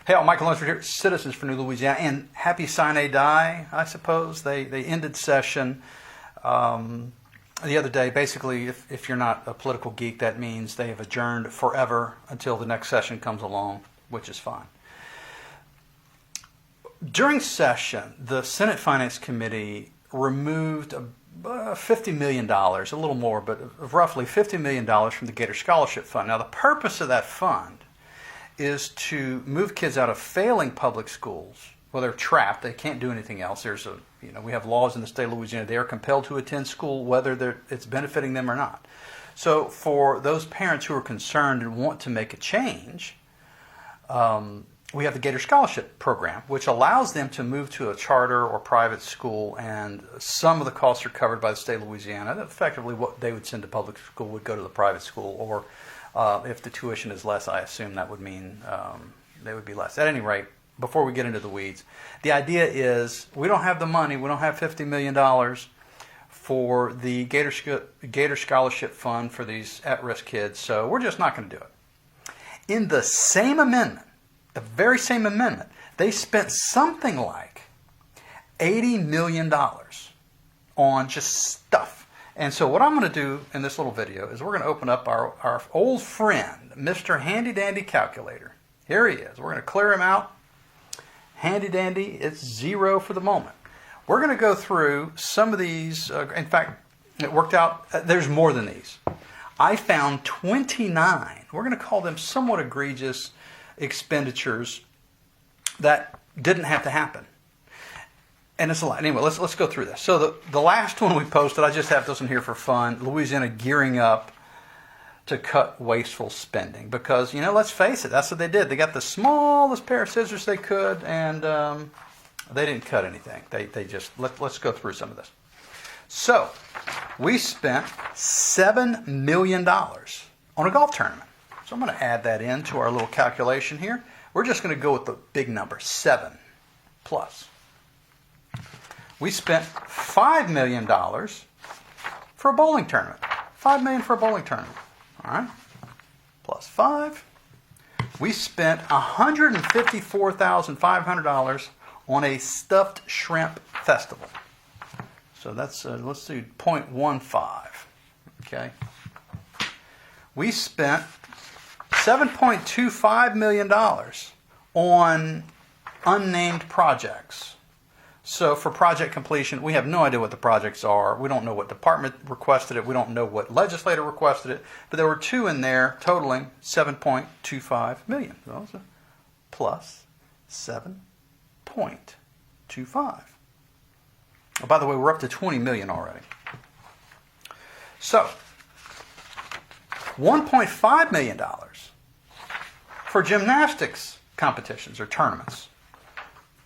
Hey, I'm Michael Lunsford here, Citizens for New Louisiana, and happy sine die, I suppose. They ended session the other day. Basically, if you're not a political geek, that means they have adjourned forever until the next session comes along, which is fine. During session, the Senate Finance Committee removed $50 million, a little more, but roughly $50 million from the Gator Scholarship Fund. Now, the purpose of that fund is to move kids out of failing public schools. Well, they're trapped. They can't do anything else. We have laws in the state of Louisiana. They are compelled to attend school whether it's benefiting them or not. So for those parents who are concerned and want to make a change, we have the Gator Scholarship Program, which allows them to move to a charter or private school, and some of the costs are covered by the state of Louisiana. Effectively, what they would send to public school would go to the private school, or if the tuition is less, I assume that would mean they would be less. At any rate, before we get into the weeds, the idea is we don't have the money. We don't have $50 million for the Gator Scholarship Fund for these at-risk kids, so we're just not going to do it. In the same amendment, the very same amendment, they spent something like $80 million on just stuff. And so what I'm going to do in this little video is we're going to open up our old friend, Mr. Handy Dandy Calculator. Here he is. We're going to clear him out. Handy Dandy, it's zero for the moment. We're going to go through some of these. In fact, it worked out. There's more than these. I found 29. We're going to call them somewhat egregious expenditures that didn't have to happen. And it's a lot. Anyway, let's go through this. So the last one we posted, I just have this one here for fun. Louisiana gearing up to cut wasteful spending. Because, let's face it, that's what they did. They got the smallest pair of scissors they could, and they didn't cut anything. They just, let's go through some of this. So, we spent $7 million on a golf tournament. So I'm going to add that into our little calculation here. We're just going to go with the big number, 7 plus. We spent $5 million for a bowling tournament. $5 million for a bowling tournament. All right. Plus 5. We spent $154,500 on a stuffed shrimp festival. So that's, let's do 0.15. Okay. We spent $7.25 million on unnamed projects. So for project completion, we have no idea what the projects are. We don't know what department requested it. We don't know what legislator requested it. But there were 2 in there totaling $7.25 million. So plus 7.25. Oh, by the way, we're up to $20 million already. So $1.5 million for gymnastics competitions or tournaments,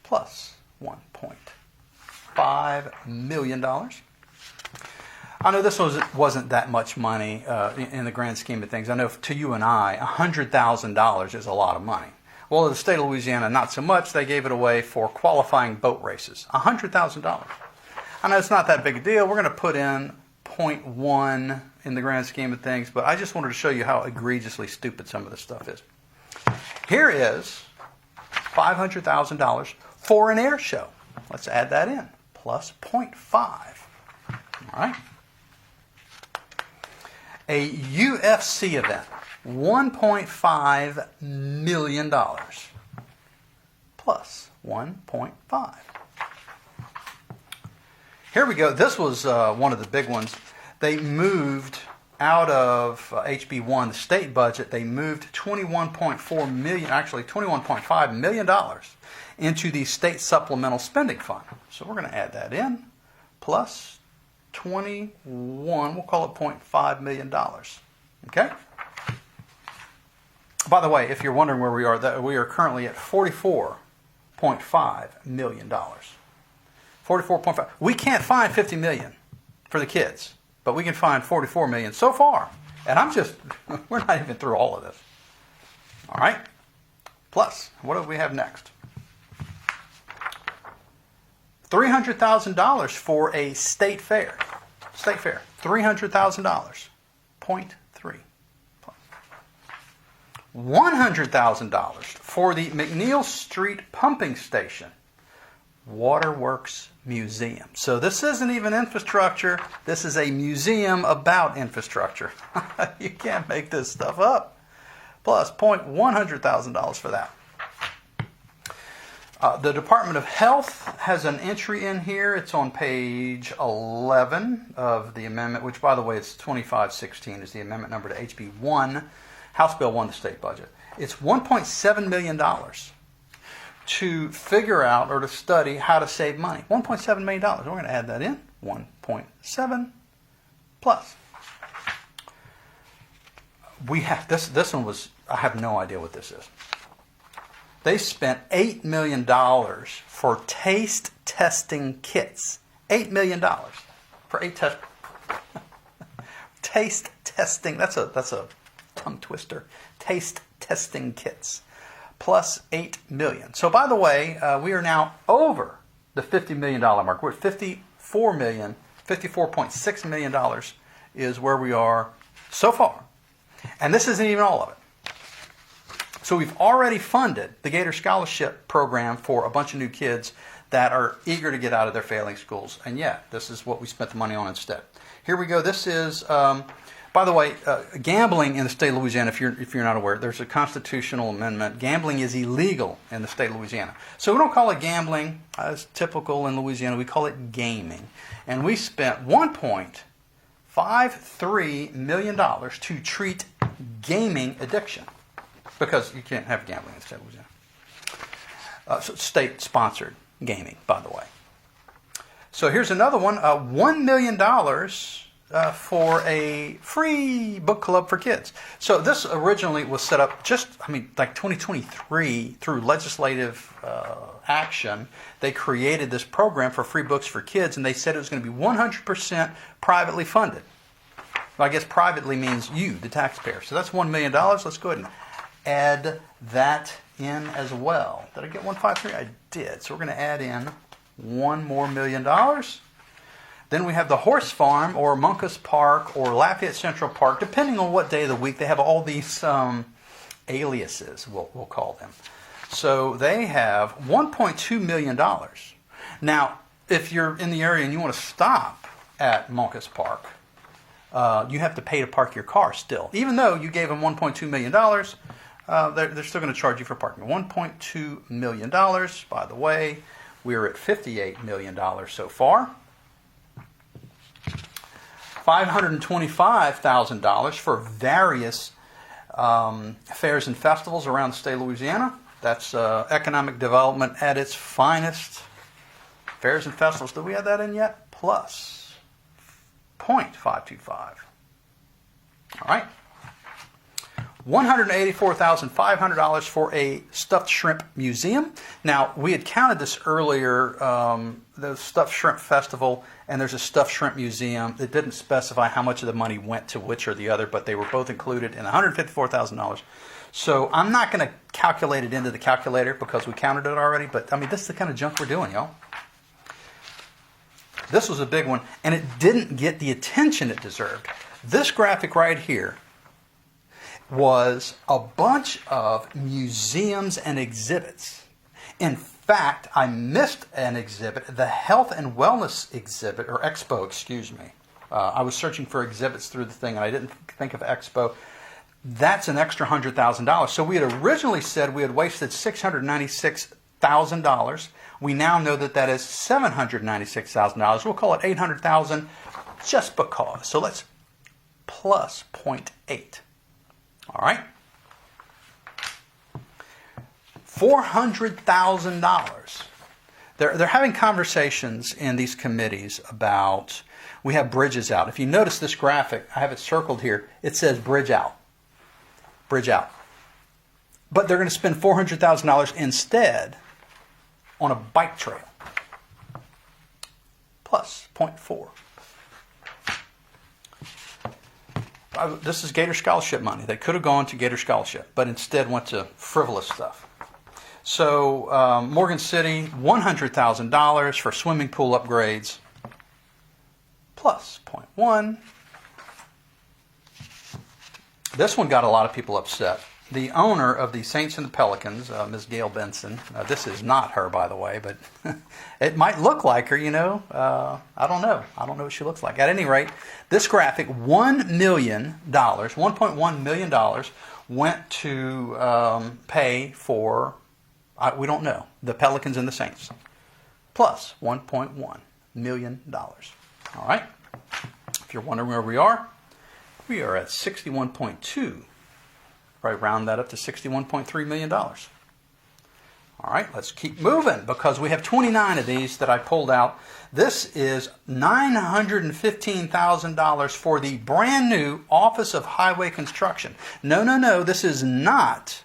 plus $1.5 million. I know this wasn't that much money in the grand scheme of things. I know to you and I, $100,000 is a lot of money. Well, in the state of Louisiana, not so much. They gave it away for qualifying boat races. $100,000. I know it's not that big a deal. We're going to put in 0.1 in the grand scheme of things, but I just wanted to show you how egregiously stupid some of this stuff is. Here is $500,000 for an air show. Let's add that in. Plus 0.5. All right. A UFC event. $1.5 million. Plus 1.5. Here we go. This was one of the big ones. They moved out of HB1, the state budget, they moved $21.4 million, actually $21.5 million into the state supplemental spending fund. So we're going to add that in, plus 21, we'll call it $0.5 million. Okay? By the way, if you're wondering where we are currently at $44.5 million. 44.5. We can't find $50 million for the kids, but we can find $44 million so far. And we're not even through all of this. All right? Plus, what do we have next? $300,000 for a state fair. State fair. $300,000. 0.3. $100,000 for the McNeil Street Pumping Station Waterworks Museum. So this isn't even infrastructure. This is a museum about infrastructure. You can't make this stuff up. Plus $100,000 for that. The Department of Health has an entry in here. It's on page 11 of the amendment, which, by the way, it's 2516 is the amendment number to HB 1, House Bill 1, the state budget. It's $1.7 million to figure out or to study how to save money. $1.7 million. We're going to add that in. 1.7 plus. We have this one was, I have no idea what this is. They spent $8 million for taste testing kits. $8 million for taste testing. That's a tongue twister. Taste testing kits. Plus $8 million. So by the way, we are now over the $50 million mark. We're at $54 million. $54.6 million is where we are so far. And this isn't even all of it. So we've already funded the Gator Scholarship Program for a bunch of new kids that are eager to get out of their failing schools. And yeah, this is what we spent the money on instead. Here we go. This is, by the way, gambling in the state of Louisiana, if you're not aware, there's a constitutional amendment. Gambling is illegal in the state of Louisiana. So we don't call it gambling as typical in Louisiana. We call it gaming. And we spent $1.53 million to treat gaming addiction. Because you can't have gambling in the state of Louisiana. So state-sponsored gaming, by the way. So here's another one. $1 million for a free book club for kids. So this originally was set up like 2023 through legislative action. They created this program for free books for kids, and they said it was going to be 100% privately funded. Well, I guess privately means you, the taxpayer. So that's $1 million. Let's go ahead and add that in as well. Did I get 153? I did. So we're going to add in $1 more million. Then we have the Horse Farm or Monkus Park or Lafayette Central Park, depending on what day of the week. They have all these aliases, we'll call them. So they have $1.2 million. Now, if you're in the area and you want to stop at Monkus Park, you have to pay to park your car still. Even though you gave them $1.2 million, they're still going to charge you for parking. $1.2 million, by the way. We're at $58 million so far. $525,000 for various fairs and festivals around the state of Louisiana. That's economic development at its finest. Fairs and festivals, do we have that in yet? Plus $0.525. All right. $184,500 for a stuffed shrimp museum. Now, we had counted this earlier, the stuffed shrimp festival, and there's a stuffed shrimp museum. It didn't specify how much of the money went to which or the other, but they were both included in $154,000. So I'm not going to calculate it into the calculator because we counted it already, but I mean, this is the kind of junk we're doing, y'all. This was a big one, and it didn't get the attention it deserved. This graphic right here was a bunch of museums and exhibits. In fact, I missed an exhibit, the Health and Wellness exhibit, or expo, excuse me. I was searching for exhibits through the thing, and I didn't think of expo. That's an extra $100,000. So we had originally said we had wasted $696,000. We now know that that is $796,000. We'll call it $800,000 just because. So let's plus 0.8. All right. $400,000. They're having conversations in these committees about, we have bridges out. If you notice this graphic, I have it circled here. It says bridge out. Bridge out. But they're going to spend $400,000 instead on a bike trail. Plus 0.4. This is Gator Scholarship money. They could have gone to Gator Scholarship, but instead went to frivolous stuff. So Morgan City, $100,000 for swimming pool upgrades, plus 0.1. This one got a lot of people upset. the owner of the Saints and the Pelicans, Ms. Gail Benson. This is not her, by the way, but it might look like her, you know. I don't know. I don't know what she looks like. At any rate, this graphic, $1 million, $1.1 million went to pay for, we don't know, the Pelicans and the Saints, plus $1.1 million. All right. If you're wondering where we are at 61.2. Probably round that up to $61.3 million. All right, let's keep moving because we have 29 of these that I pulled out. This is $915,000 for the brand new Office of Highway Construction. No, this is not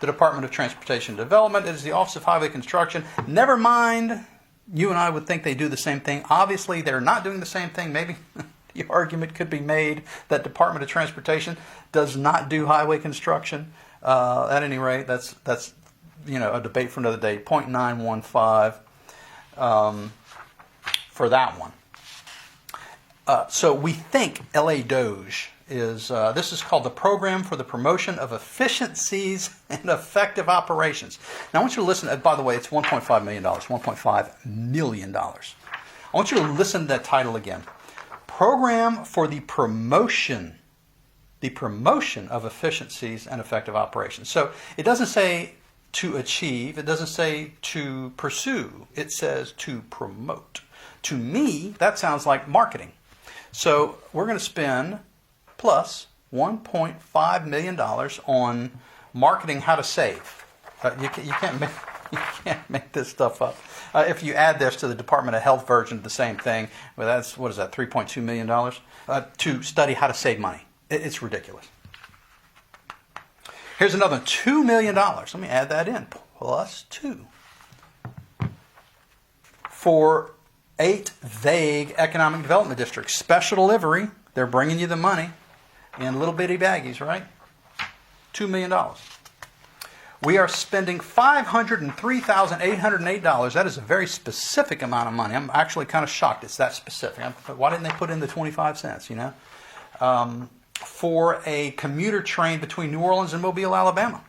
the Department of Transportation Development. It is the Office of Highway Construction. Never mind, you and I would think they do the same thing. Obviously, they're not doing the same thing. Maybe the argument could be made that Department of Transportation does not do highway construction. At any rate, that's a debate for another day. 0.915 for that one. So we think LA Doge is, this is called the Program for the Promotion of Efficiencies and Effective Operations. Now I want you to listen, by the way, it's $1.5 million, $1.5 million. I want you to listen to that title again. Program for the promotion of efficiencies and effective operations. So it doesn't say to achieve, it doesn't say to pursue, it says to promote. To me, that sounds like marketing. So we're going to spend plus $1.5 million on marketing how to save. You can't make this stuff up. If you add this to the Department of Health version of the same thing, well, that's, what is that, $3.2 million to study how to save money. It's ridiculous. Here's another $2 million. Let me add that in. Plus 2. For 8 vague economic development districts. Special delivery. They're bringing you the money in little bitty baggies, right? $2 million. We are spending $503,808. That is a very specific amount of money. I'm actually kind of shocked it's that specific. Why didn't they put in the 25 cents, you know? For a commuter train between New Orleans and Mobile, Alabama.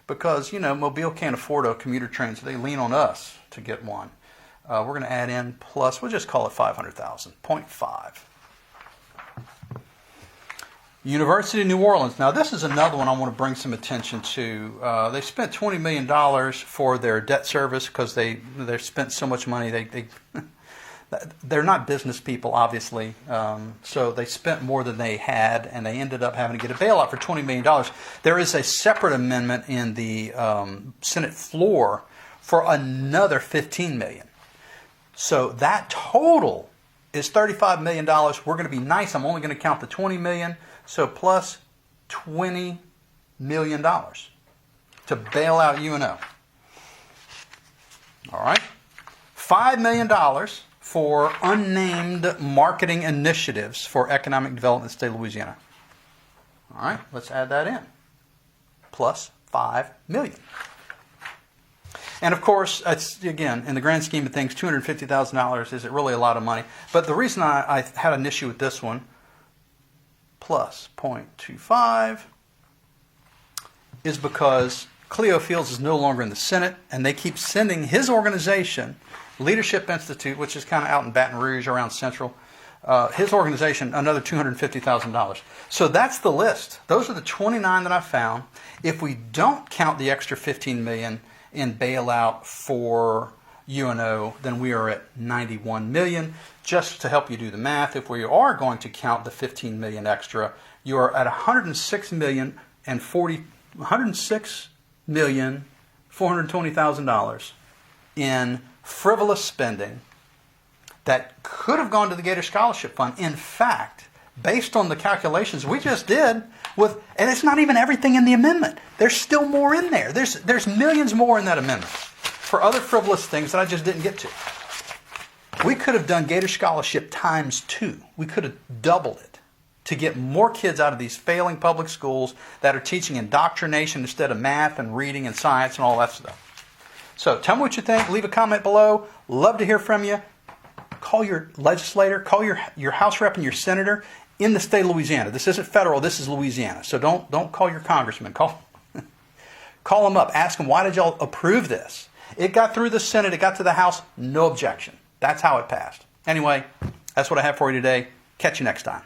Because, you know, Mobile can't afford a commuter train, so they lean on us to get one. We're going to add in plus, we'll just call it $500,000, 0.5. University of New Orleans. Now, this is another one I want to bring some attention to. They spent $20 million for their debt service because they spent so much money. They're not business people, obviously, so they spent more than they had, and they ended up having to get a bailout for $20 million. There is a separate amendment in the Senate floor for another $15 million. So that total is $35 million. We're going to be nice. I'm only going to count the $20 million. So plus $20 million to bail out UNO. All right. $5 million for unnamed marketing initiatives for economic development in the state of Louisiana. All right. Let's add that in. Plus $5 million. And of course, it's, again, in the grand scheme of things, $250,000 isn't really a lot of money. But the reason I had an issue with this one, plus 0.25, is because Cleo Fields is no longer in the Senate, and they keep sending his organization, Leadership Institute, which is kind of out in Baton Rouge around Central, his organization, another $250,000. So that's the list. Those are the 29 that I found. If we don't count the extra $15 million in bailout for UNO, then we are at $91 million. Just to help you do the math, if we are going to count the $15 million extra, you are at $106,420,000 in frivolous spending that could have gone to the Gator Scholarship Fund. In fact, based on the calculations we just did, and it's not even everything in the amendment. There's still more in there. There's millions more in that amendment for other frivolous things that I just didn't get to. We could have done Gator Scholarship times 2. We could have doubled it to get more kids out of these failing public schools that are teaching indoctrination instead of math and reading and science and all that stuff. So tell me what you think. Leave a comment below. Love to hear from you. Call your legislator. Call your House rep and your senator in the state of Louisiana. This isn't federal. This is Louisiana. So don't call your congressman. Call Call them up. Ask them, why did y'all approve this? It got through the Senate. It got to the House. No objection. That's how it passed. Anyway, that's what I have for you today. Catch you next time.